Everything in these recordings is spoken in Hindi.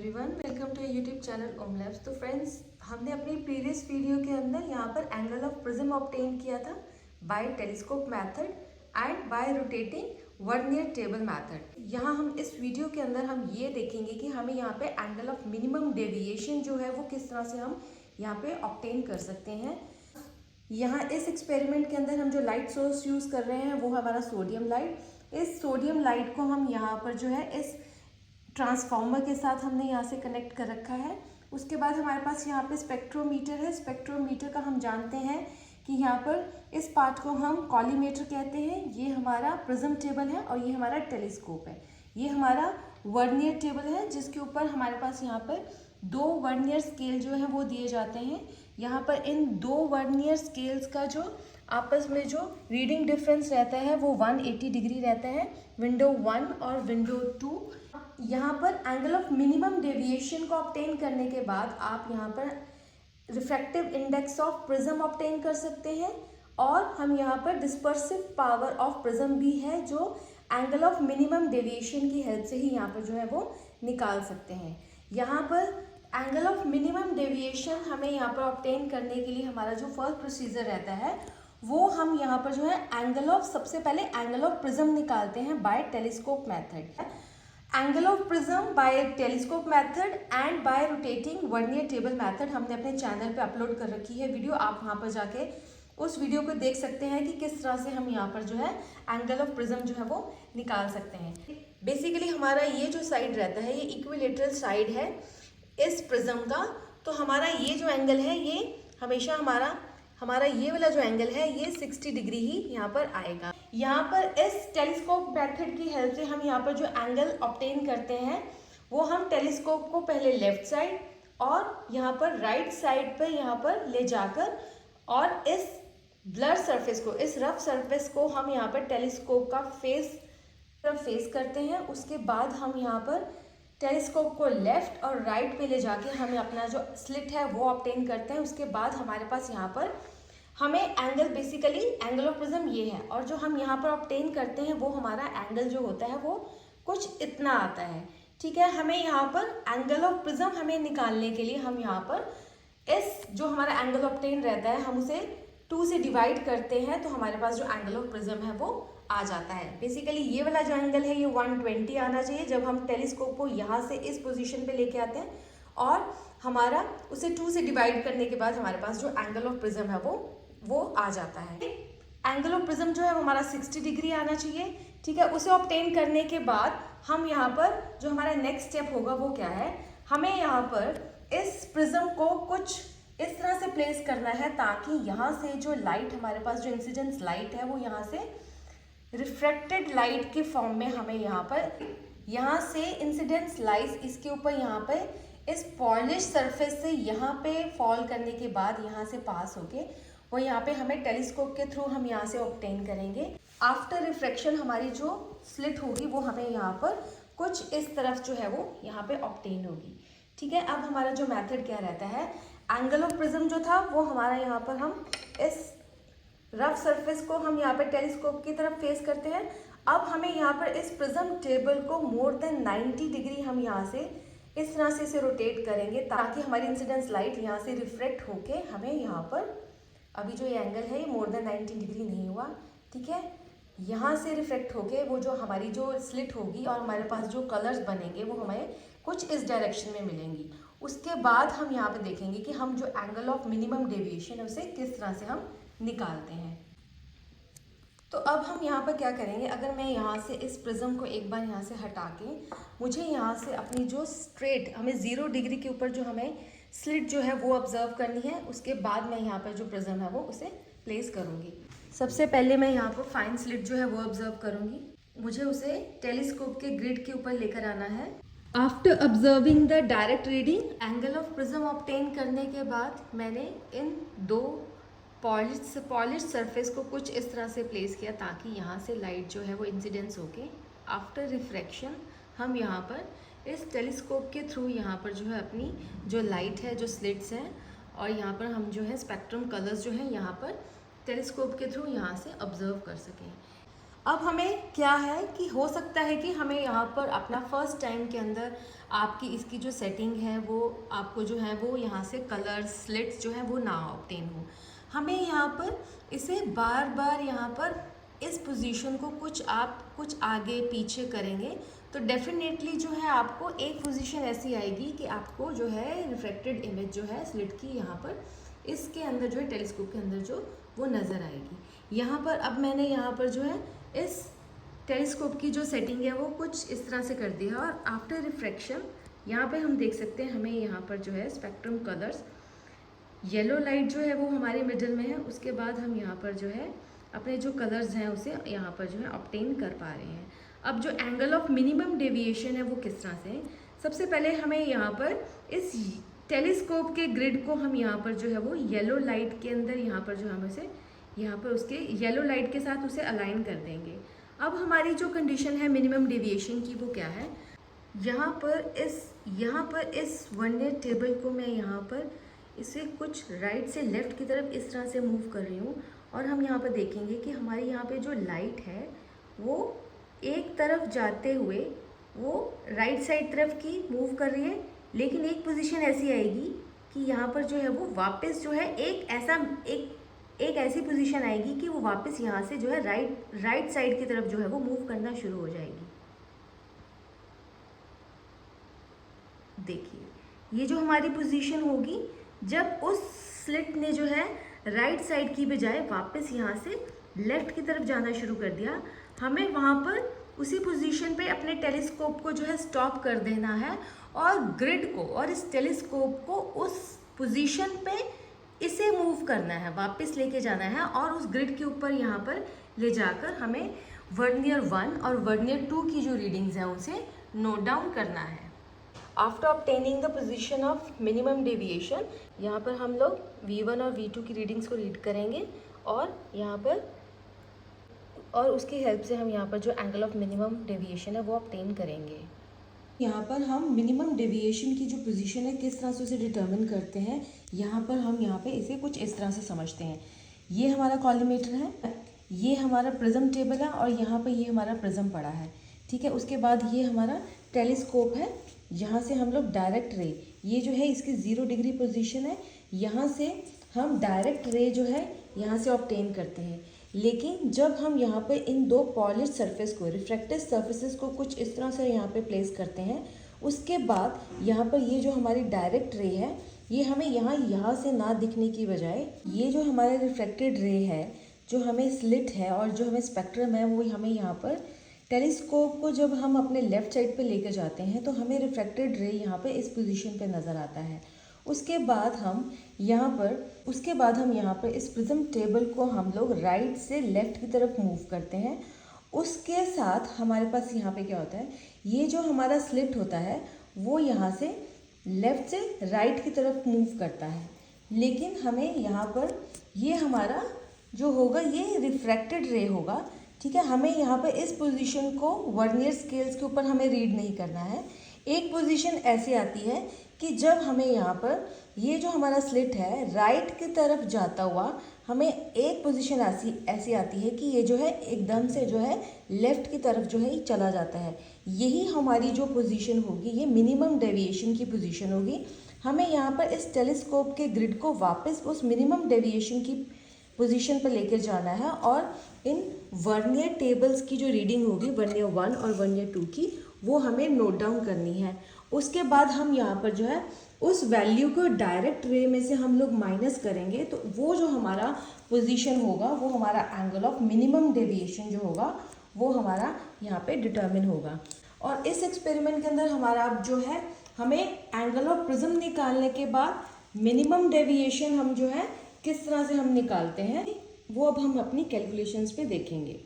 Everyone, welcome to YouTube channel Om labs. तो फ्रेंड्स, हमने अपनी प्रीवियस वीडियो के अंदर यहाँ पर एंगल ऑफ प्रिज्म ऑब्टेन किया था by telescope method and by rotating vernier table method. यहाँ हम इस वीडियो के अंदर हम ये देखेंगे कि हमें यहाँ पे एंगल ऑफ मिनिमम डेविएशन जो है वो किस तरह से हम यहाँ पे ऑब्टेन कर सकते हैं। यहाँ इस एक्सपेरिमेंट के अंदर हम जो लाइट सोर्स यूज़ कर रहे हैं वो हमारा सोडियम लाइट। इस सोडियम लाइट को हम यहाँ पर जो है इस ट्रांसफार्मर के साथ हमने यहाँ से कनेक्ट कर रखा है। उसके बाद हमारे पास यहाँ पे स्पेक्ट्रोमीटर है। स्पेक्ट्रोमीटर का हम जानते हैं कि यहाँ पर इस पार्ट को हम कॉलीमेटर कहते हैं। ये हमारा प्रिज्म टेबल है और ये हमारा टेलीस्कोप है। ये हमारा वर्नियर टेबल है जिसके ऊपर हमारे पास यहाँ पर दो वर्नियर स्केल जो है वो दिए जाते हैं। यहाँ पर इन दो वर्नियर स्केल्स का जो आपस में जो रीडिंग डिफरेंस रहता है वो 180 डिग्री रहता है, विंडो 1 और विंडो 2। यहाँ पर एंगल ऑफ मिनिमम डेविएशन को ऑब्टेन करने के बाद आप यहाँ पर refractive index of prism obtain कर सकते हैं और हम यहाँ पर डिस्पर्सिव पावर ऑफ प्रिज्म भी है जो एंगल ऑफ मिनिमम डेविएशन की हेल्प से ही यहाँ पर जो है वो निकाल सकते हैं। यहाँ पर एंगल ऑफ मिनिमम डेविएशन हमें यहाँ पर ऑब्टेन करने के लिए हमारा जो फर्स्ट प्रोसीजर रहता है वो हम यहाँ पर जो है एंगल ऑफ सबसे पहले एंगल ऑफ प्रिज्म निकालते हैं by telescope method. Angle of prism by telescope method and by rotating vernier table method हमने अपने चैनल पे अपलोड कर रखी है वीडियो। आप वहाँ पर जाके उस वीडियो को देख सकते हैं कि किस तरह से हम यहाँ पर जो है एंगल ऑफ प्रिज्म जो है वो निकाल सकते हैं। बेसिकली हमारा ये जो साइड रहता है ये इक्विलेटरल साइड है इस प्रिज्म का। तो हमारा ये जो एंगल है ये हमेशा हमारा ये वाला जो एंगल है ये 60 डिग्री ही यहाँ पर आएगा। यहाँ पर इस टेलीस्कोप मेथड की हेल्प से हम यहाँ पर जो एंगल ऑब्टेन करते हैं वो हम टेलीस्कोप को पहले लेफ्ट साइड और यहाँ पर राइट साइड पर यहाँ पर ले जाकर और इस ब्लर सरफेस को, इस रफ सरफेस को हम यहाँ पर टेलीस्कोप का फेस करते हैं। उसके बाद हम यहाँ पर टेलीस्कोप को लेफ्ट और राइट पे ले जाके हमें अपना जो स्लिट है वो ऑब्टेन करते हैं। उसके बाद हमारे पास यहाँ पर हमें angle, basically angle of prism ये है और जो हम यहाँ पर ऑब्टेन करते हैं वो हमारा एंगल जो होता है वो कुछ इतना आता है। ठीक है, हमें यहाँ पर एंगल ऑफ प्रिज्म हमें निकालने के लिए हम यहाँ पर इस जो हमारा एंगल ऑब्टेन रहता है हम उसे 2 से डिवाइड करते हैं तो हमारे पास जो एंगल ऑफ प्रिज्म है वो आ जाता है। बेसिकली ये वाला जो एंगल है ये 120 आना चाहिए जब हम टेलीस्कोप को यहाँ से इस पोजीशन पे लेके आते हैं और हमारा उसे 2 से डिवाइड करने के बाद हमारे पास जो एंगल ऑफ प्रिज्म है वो आ जाता है। एंगल ऑफ प्रिज्म जो है वो हमारा 60 डिग्री आना चाहिए। ठीक है, उसे ऑब्टेन करने के बाद हम यहाँ पर जो हमारा नेक्स्ट स्टेप होगा वो क्या है, हमें यहाँ पर इस प्रिज्म को कुछ इस तरह से प्लेस करना है ताकि यहाँ से जो लाइट हमारे पास जो इंसिडेंस लाइट है वो यहाँ से रिफ्रैक्टेड लाइट के फॉर्म में हमें यहाँ से इंसिडेंस लाइट इसके ऊपर यहाँ पे इस पॉलिश सरफेस से यहाँ पे फॉल करने के बाद यहाँ से पास होके वो यहाँ पे हमें टेलीस्कोप के थ्रू हम यहाँ से ऑब्टेन करेंगे। आफ्टर रिफ्रैक्शन हमारी जो स्लिट होगी वो हमें यहाँ पर कुछ इस तरफ जो है वो यहाँ पे ऑब्टेन होगी। ठीक है, अब हमारा जो मेथड क्या रहता है, एंगल ऑफ प्रिज्म जो था वो हमारा यहाँ पर हम इस रफ सरफेस को हम यहाँ पर टेलीस्कोप की तरफ फेस करते हैं। अब हमें यहाँ पर इस प्रिज्म टेबल को मोर देन 90 डिग्री हम यहाँ से इस तरह से इसे रोटेट करेंगे ताकि हमारी इंसिडेंस लाइट यहाँ से रिफ्लेक्ट होके हमें यहाँ पर, अभी जो ये एंगल है ये मोर देन 90 डिग्री नहीं हुआ, ठीक है, यहाँ से रिफ्लेक्ट होके वो जो हमारी जो स्लिट होगी और हमारे पास जो कलर्स बनेंगे वो हमें कुछ इस डायरेक्शन में मिलेंगी। उसके बाद हम यहाँ पे देखेंगे कि हम जो एंगल ऑफ मिनिमम डेविएशन है उसे किस तरह से हम निकालते हैं। तो अब हम यहाँ पर क्या करेंगे, अगर मैं यहाँ से इस प्रिज्म को एक बार यहाँ से हटा के मुझे यहाँ से अपनी जो स्ट्रेट हमें 0 डिग्री के ऊपर जो हमें स्लिट जो है वो ऑब्जर्व करनी है, उसके बाद मैं यहाँ पर जो प्रिज्म है वो उसे प्लेस करूँगी। सबसे पहले मैं यहाँ पर फाइन स्लिट जो है वो ऑब्जर्व करूँगी। मुझे उसे टेलीस्कोप के ग्रिड के ऊपर लेकर आना है। After observing the direct reading, angle of prism obtain करने के बाद मैंने इन दो पॉलिश सरफेस को कुछ इस तरह से प्लेस किया ताकि यहाँ से लाइट जो है वो इंसिडेंस होके आफ्टर रिफ्रैक्शन हम यहाँ पर इस टेलीस्कोप के थ्रू यहाँ पर जो है अपनी जो लाइट है, जो स्लिट्स हैं और यहाँ पर हम जो है स्पेक्ट्रम कलर्स जो है यहाँ पर टेलीस्कोप के थ्रू यहाँ से ऑब्जर्व कर सकें। अब हमें क्या है कि हो सकता है कि हमें यहाँ पर अपना फर्स्ट टाइम के अंदर आपकी इसकी जो सेटिंग है वो आपको जो है वो यहाँ से कलर स्लिट्स जो है वो ना ऑब्टेन हो। हमें यहाँ पर इसे बार बार यहाँ पर इस पोजीशन को कुछ आगे पीछे करेंगे तो डेफिनेटली जो है आपको एक पोजीशन ऐसी आएगी कि आपको जो है रिफ्लेक्टेड इमेज जो है स्लिट की यहाँ पर इसके अंदर जो है टेलीस्कोप के अंदर जो वो नज़र आएगी। यहाँ पर अब मैंने यहाँ पर जो है इस टेलीस्कोप की जो सेटिंग है वो कुछ इस तरह से कर दिया और आफ्टर रिफ्रैक्शन यहाँ पे हम देख सकते हैं हमें यहाँ पर जो है स्पेक्ट्रम कलर्स येलो लाइट जो है वो हमारे मिडल में है, उसके बाद हम यहाँ पर जो है अपने जो कलर्स हैं उसे यहाँ पर जो है ऑब्टेन कर पा रहे हैं। अब जो एंगल ऑफ मिनिमम डेविएशन है वो किस तरह से है, सबसे पहले हमें यहाँ पर इस टेलीस्कोप के ग्रिड को हम यहाँ पर जो है वो येलो लाइट के अंदर यहाँ पर जो हम उसे यहाँ पर उसके येलो लाइट के साथ उसे अलाइन कर देंगे। अब हमारी जो कंडीशन है मिनिमम डेविएशन की वो क्या है, यहाँ पर इस वर्नियर टेबल को मैं यहाँ पर इसे कुछ राइट से लेफ़्ट की तरफ इस तरह से मूव कर रही हूँ और हम यहाँ पर देखेंगे कि हमारे यहाँ पे जो लाइट है वो एक तरफ जाते हुए वो राइट साइड तरफ की मूव कर रही है, लेकिन एक पोजीशन ऐसी आएगी कि यहाँ पर जो है वो वापस जो है एक ऐसी पोजीशन आएगी कि वो वापस यहाँ से जो है राइट साइड की तरफ जो है वो मूव करना शुरू हो जाएगी। देखिए ये जो हमारी पोजीशन होगी जब उस स्लिट ने जो है राइट साइड की बजाय वापस यहाँ से लेफ्ट की तरफ जाना शुरू कर दिया, हमें वहाँ पर उसी पोजीशन पे अपने टेलीस्कोप को जो है स्टॉप कर देना है और ग्रिड को और इस टेलीस्कोप को उस पोजीशन पे इसे मूव करना है, वापस लेके जाना है और उस ग्रिड के ऊपर यहाँ पर ले जाकर हमें वर्नियर 1 और वर्नियर 2 की जो रीडिंग्स हैं उसे नोट डाउन करना है। After obtaining the position of minimum deviation यहाँ पर हम लोग V1 और V2 की रीडिंग्स को रीड करेंगे और यहाँ पर और उसकी हेल्प से हम यहाँ पर जो एंगल ऑफ मिनिमम डेविएशन है वो ऑब्टेन करेंगे। यहाँ पर हम मिनिमम डेविएशन की जो पोजीशन है किस तरह से उसे डिटर्मिन करते हैं, यहाँ पर हम यहाँ पे इसे कुछ इस तरह से समझते हैं। ये हमारा कॉलीमेटर है, ये हमारा प्रिज्म टेबल है और यहाँ पर ये हमारा प्रिज्म पड़ा है, ठीक है। उसके बाद ये हमारा टेलीस्कोप है, यहाँ से हम लोग डायरेक्ट रे, ये जो है इसकी 0 डिग्री पोजीशन है, यहाँ से हम डायरेक्ट रे जो है यहाँ से ऑब्टेन करते हैं। लेकिन जब हम यहाँ पे इन दो पॉलिश सरफेस को रिफ्रैक्टिव सरफेसेस को कुछ इस तरह से यहाँ पे प्लेस करते हैं, उसके बाद यहाँ पर ये जो हमारी डायरेक्ट रे है ये हमें यहाँ से ना दिखने की बजाय ये जो हमारा रिफ्रैक्टेड रे है, जो हमें स्लिट है और जो हमें स्पेक्ट्रम है वो हमें यहाँ पर टेलीस्कोप को जब हम अपने लेफ़्ट साइड पे लेकर जाते हैं तो हमें रिफ्रैक्टेड रे यहाँ पे इस पोजीशन पे नज़र आता है। उसके बाद हम यहाँ पर इस प्रिज्म टेबल को हम लोग राइट से लेफ़्ट की तरफ मूव करते हैं। उसके साथ हमारे पास यहाँ पे क्या होता है, ये जो हमारा स्लिट होता है वो यहाँ से लेफ़्ट से राइट की तरफ मूव करता है, लेकिन हमें यहाँ पर ये हमारा जो होगा ये रिफ्रैक्टेड रे होगा, ठीक है। हमें यहाँ पर इस पोजीशन को वर्नियर स्केल्स के ऊपर हमें रीड नहीं करना है। एक पोजीशन ऐसी आती है कि जब हमें यहाँ पर ये जो हमारा स्लिट है राइट की तरफ जाता हुआ हमें एक पोजीशन ऐसी आती है कि ये जो है एकदम से जो है लेफ़्ट की तरफ जो है ये चला जाता है। यही हमारी जो पोजीशन होगी ये मिनिमम डेविएशन की पोजीशन होगी। हमें यहाँ पर इस टेलीस्कोप के ग्रिड को वापस उस मिनिमम डेविएशन की पोजीशन पर लेकर जाना है और इन वर्नियर टेबल्स की जो रीडिंग होगी वर्नियर 1 और वर्नियर 2 की वो हमें नोट डाउन करनी है। उसके बाद हम यहाँ पर जो है उस वैल्यू को डायरेक्ट रे में से हम लोग माइनस करेंगे तो वो जो हमारा पोजीशन होगा वो हमारा एंगल ऑफ मिनिमम डेविएशन जो होगा वो हमारा यहाँ पे डिटर्मिन होगा। और इस एक्सपेरिमेंट के अंदर हमारा अब जो है हमें एंगल ऑफ प्रिज्म निकालने के बाद मिनिमम डेविएशन हम जो है किस तरह से हम निकालते हैं वो अब हम अपनी कैलकुलेशंस पे देखेंगे।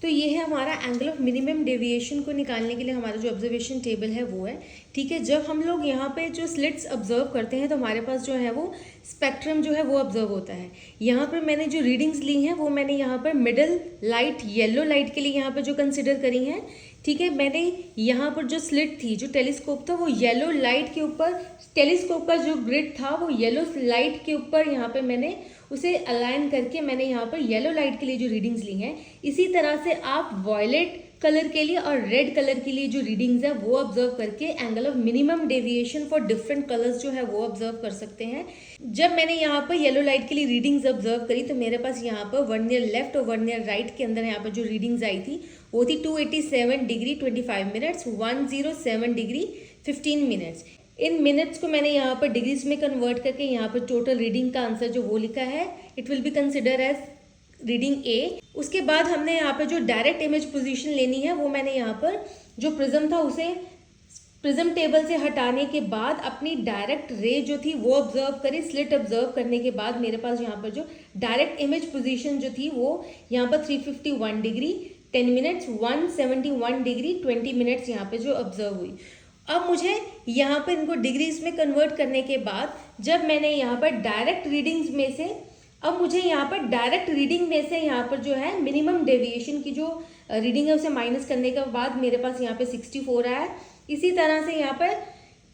तो ये है हमारा एंगल ऑफ मिनिमम डेविएशन को निकालने के लिए हमारा जो ऑब्जर्वेशन टेबल है वो है, ठीक है। जब हम लोग यहाँ पे जो स्लिट्स ऑब्जर्व करते हैं तो हमारे पास जो है वो स्पेक्ट्रम जो है वो ऑब्जर्व होता है। यहाँ पर मैंने जो रीडिंग्स ली हैं वो मैंने यहाँ पर मिडल लाइट येलो लाइट के लिए यहाँ पर जो कंसिडर करी हैं, ठीक है। मैंने यहाँ पर जो स्लिट थी जो टेलीस्कोप था वो येलो लाइट के ऊपर, टेलीस्कोप का जो ग्रिड था वो येलो लाइट के ऊपर यहाँ पे मैंने उसे अलाइन करके मैंने यहाँ पर येलो लाइट के लिए जो रीडिंग्स ली हैं, इसी तरह से आप वॉयलेट कलर के लिए और रेड कलर के लिए जो रीडिंग्स है वो ऑब्जर्व करके angle of minimum deviation for different colours जो है वो ऑब्जर्व कर सकते हैं। जब मैंने यहाँ पर येलो लाइट के लिए रीडिंग्स ऑब्जर्व करी तो मेरे पास यहाँ पर वर्नियर लेफ्ट और वर्नियर राइट के अंदर यहाँ पर जो रीडिंग्स आई थी वो थी 287 डिग्री 25 मिनट्स, 107 डिग्री 15 मिनट्स। इन मिनट्स को मैंने यहाँ पर डिग्रीज में कन्वर्ट करके यहाँ पर टोटल रीडिंग का आंसर जो वो लिखा है, it will be consider as reading A. उसके बाद हमने यहाँ पे जो डायरेक्ट इमेज पोजीशन लेनी है वो मैंने यहाँ पर जो प्रिज्म था उसे प्रिज्म टेबल से हटाने के बाद अपनी डायरेक्ट रे जो थी वो ऑब्जर्व करी। स्लिट ऑब्जर्व करने के बाद मेरे पास यहाँ पर जो डायरेक्ट इमेज पोजीशन जो थी वो यहाँ पर 351 डिग्री 10 मिनट्स, 171 डिग्री 20 मिनट्स यहाँ पे जो ऑब्जर्व हुई। अब मुझे यहाँ पर इनको डिग्रीज में कन्वर्ट करने के बाद जब मैंने यहाँ पर डायरेक्ट रीडिंग्स में से अब मुझे यहाँ पर डायरेक्ट रीडिंग में से यहाँ पर जो है मिनिमम डेविएशन की जो रीडिंग है उसे माइनस करने के बाद मेरे पास यहाँ पे 64 आया। इसी तरह से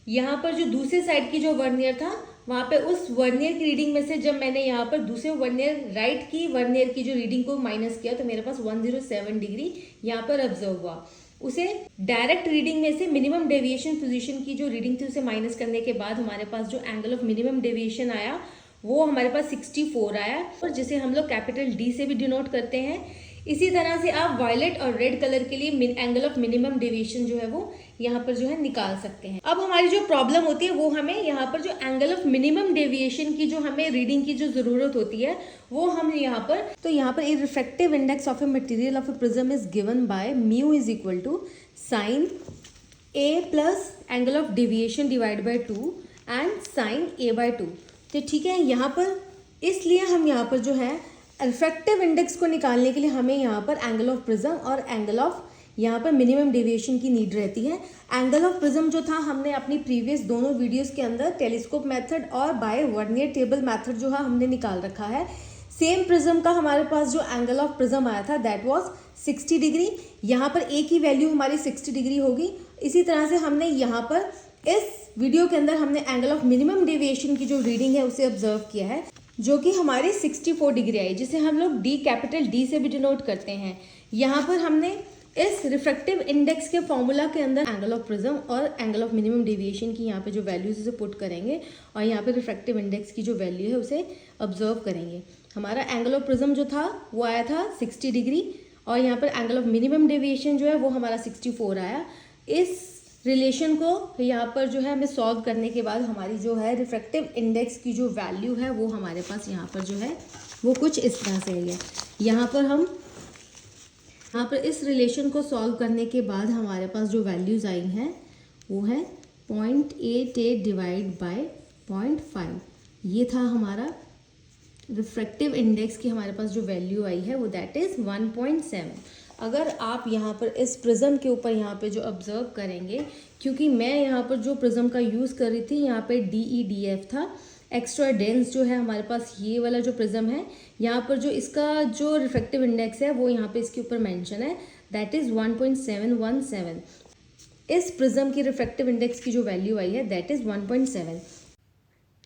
यहाँ पर जो दूसरी साइड की जो वर्नियर था वहाँ पे उस वर्नियर की रीडिंग में से जब मैंने यहाँ पर दूसरे वर्नियर राइट की वर्नियर की जो रीडिंग को माइनस किया तो मेरे पास 107 डिग्री यहाँ पर ऑब्जर्व हुआ। उसे डायरेक्ट रीडिंग में से मिनिमम डेविएशन पोजीशन की जो रीडिंग थी उसे माइनस करने के बाद हमारे पास जो एंगल ऑफ मिनिमम डेविएशन आया वो हमारे पास 64 आया, और जिसे हम लोग कैपिटल डी से भी डिनोट करते हैं। इसी तरह से आप वायलेट और रेड कलर के लिए एंगल ऑफ मिनिमम डेविएशन जो है वो यहाँ पर जो है निकाल सकते हैं। अब हमारी जो प्रॉब्लम होती है वो हमें यहाँ पर जो एंगल ऑफ मिनिमम डेविएशन की जो हमें रीडिंग की जो जरूरत होती है वो हम यहाँ पर तो यहाँ पर refractive index of a material of a prism is given by mu is equal to sine A plus angle of deviation divide by 2 and sine A by 2। तो ठीक है, यहाँ पर इसलिए हम यहाँ पर जो है रिफ्रैक्टिव इंडेक्स को निकालने के लिए हमें यहाँ पर एंगल ऑफ प्रिज्म और एंगल ऑफ यहाँ पर मिनिमम डेविएशन की नीड रहती है। एंगल ऑफ प्रिज्म जो था हमने अपनी प्रीवियस दोनों वीडियोस के अंदर टेलीस्कोप मेथड और बाय वर्नियर टेबल मेथड जो है हमने निकाल रखा है। सेम प्रिज्म का हमारे पास जो एंगल ऑफ प्रिज्म आया था दैट वाज 60 डिग्री। यहाँ पर ए की वैल्यू हमारी 60 डिग्री होगी। इसी तरह से हमने यहाँ पर इस वीडियो के अंदर हमने एंगल ऑफ मिनिमम डेविएशन की जो रीडिंग है उसे ऑब्जर्व किया है जो कि हमारी 64 डिग्री आई, जिसे हम लोग डी कैपिटल डी से भी डिनोट करते हैं। यहाँ पर हमने इस रिफ्रैक्टिव इंडेक्स के फॉर्मूला के अंदर एंगल ऑफ प्रिज्म और एंगल ऑफ मिनिमम डेविएशन की यहाँ पे जो वैल्यूज उसे पुट करेंगे और यहाँ पे रिफ्रैक्टिव इंडेक्स की जो वैल्यू है उसे ऑब्जर्व करेंगे। हमारा एंगल ऑफ प्रिज्म जो था वो आया था 60 डिग्री और यहाँ पर एंगल ऑफ मिनिमम डेविएशन जो है वो हमारा 64 आया। इस रिलेशन को यहाँ पर जो है हमें सॉल्व करने के बाद हमारी जो है रिफ्रैक्टिव इंडेक्स की जो वैल्यू है वो हमारे पास यहाँ पर जो है वो कुछ इस तरह से है। यहाँ पर इस रिलेशन को सॉल्व करने के बाद हमारे पास जो वैल्यूज़ आई हैं वो है 0.88 डिवाइड बाय 0.5। ये था हमारा रिफ्रैक्टिव इंडेक्स की हमारे पास जो वैल्यू आई है वो दैट इज़ 1.7। अगर आप यहाँ पर इस प्रिज्म के ऊपर यहाँ पे जो ऑब्जर्व करेंगे, क्योंकि मैं यहाँ पर जो प्रिज्म का यूज़ कर रही थी यहाँ पे DEDF था, एक्स्ट्रा डेंस जो है हमारे पास ये वाला जो प्रिज्म है यहाँ पर जो इसका जो रिफ्रैक्टिव इंडेक्स है वो यहाँ पे इसके ऊपर मेंशन है दैट इज़ 1.717। इस प्रिज्म की रिफ्रैक्टिव इंडेक्स की जो वैल्यू आई है that is 1.7।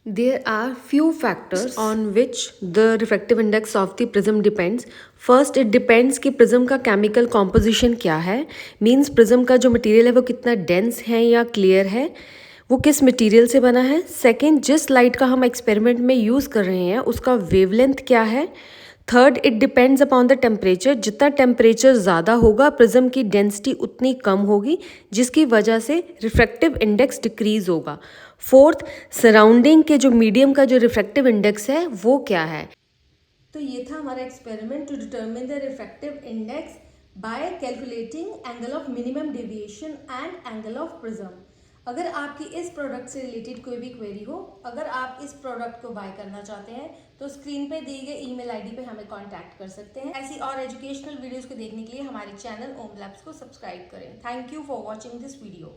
There are few factors on which the refractive index of the prism depends. First, it depends कि prism का chemical composition क्या है, means prism का जो material है वो कितना dense है या clear है, वो किस material से बना है। Second, जिस light का हम experiment में use कर रहे हैं उसका wavelength क्या है। Third, it depends upon the temperature, जितना टेम्परेचर ज़्यादा होगा प्रिज्म की डेंसिटी उतनी कम होगी जिसकी वजह से रिफ्रैक्टिव इंडेक्स डिक्रीज होगा। फोर्थ, सराउंडिंग के जो मीडियम का जो रिफ्रैक्टिव इंडेक्स है वो क्या है। तो ये था हमारा experiment to determine the refractive index by calculating angle of minimum deviation and angle of prism. अगर आपकी इस प्रोडक्ट से रिलेटेड कोई भी क्वेरी हो, अगर आप इस प्रोडक्ट को बाय करना चाहते हैं तो स्क्रीन पे दिए गए ईमेल आईडी पे हमें कांटेक्ट कर सकते हैं। ऐसी और एजुकेशनल वीडियोस को देखने के लिए हमारे चैनल ओम लैब्स को सब्सक्राइब करें। Thank you for watching this video.